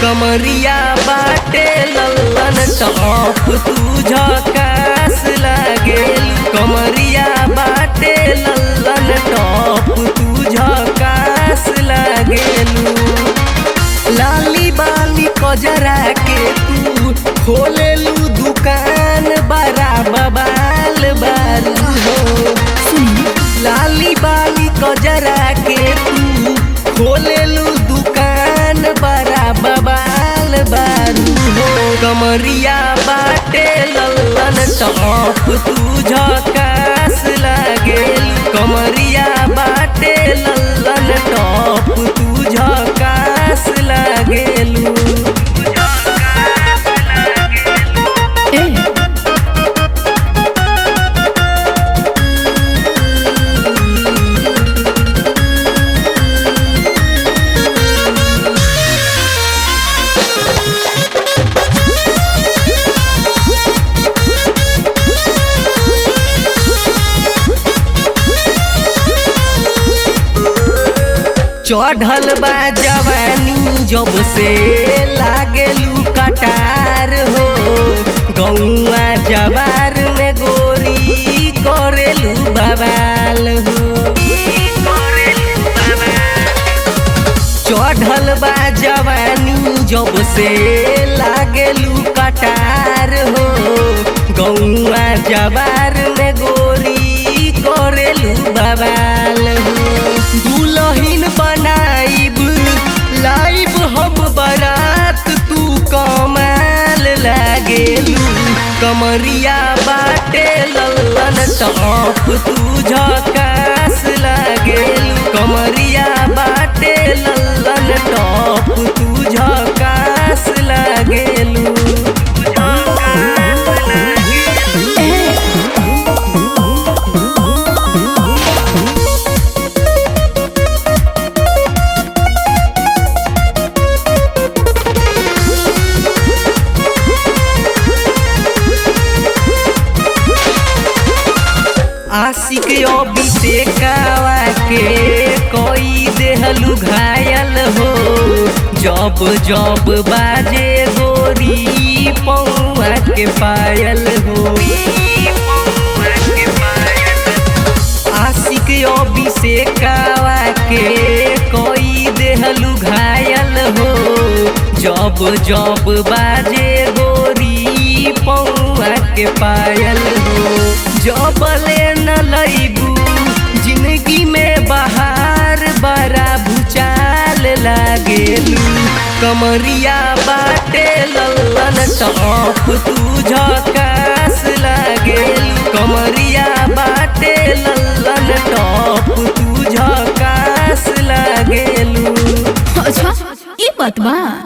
कमरिया बाटे लल्लन टॉप तू झकास लागेलू। कमरिया बाटे लल्लन टॉप तू झकास लागेलू। लाली बाली कजरा के तू खोलेलू दुकान बड़ा बबाल बालू हो। लाली बाली कजरा के तू खोलेलू दुकान बड़ा बबाल बालू हो। कमरिया बाटे लल्लन टॉप तू झकास लागेलू। कमरिया बाटे लल्लन टॉप तू झकास लागेलू। चढ़ल बा जवानी जब से लागेलू कटार हो। गौआ जवार में गोरी करेलू बवाल हो। चढ़ल बा जवानी जब से लागेलू कटार हो। गौआ जवार में गोरी करेलू बवाल हो। दुल्हन बनाइब लाइब हम बारात तू कमाल लागेलू। कमरिया बाटे लल्लन टॉप तू झकास लागेलू। कमरिया बाटे लल्लन टॉप तू झकास लागेलू। आशिक अभिषेकवा के कोई देहलू घायल हो। जब जब बाजे गोरी पौआ के पायल हो। आशिक अभिषेकवा के कोई देहलू घायल हो। जब जब बाजे गोरी पौआ के पायल हो। जबले न लईबू जिंदगी में बहार बड़ा भूचाल लागेलू। कमरिया बाटे लल्लन टॉप तू झकास लागेलू। कमरिया बाटे लल्लन टॉप तू झकास लागेलू। अच्छा ये बात बा।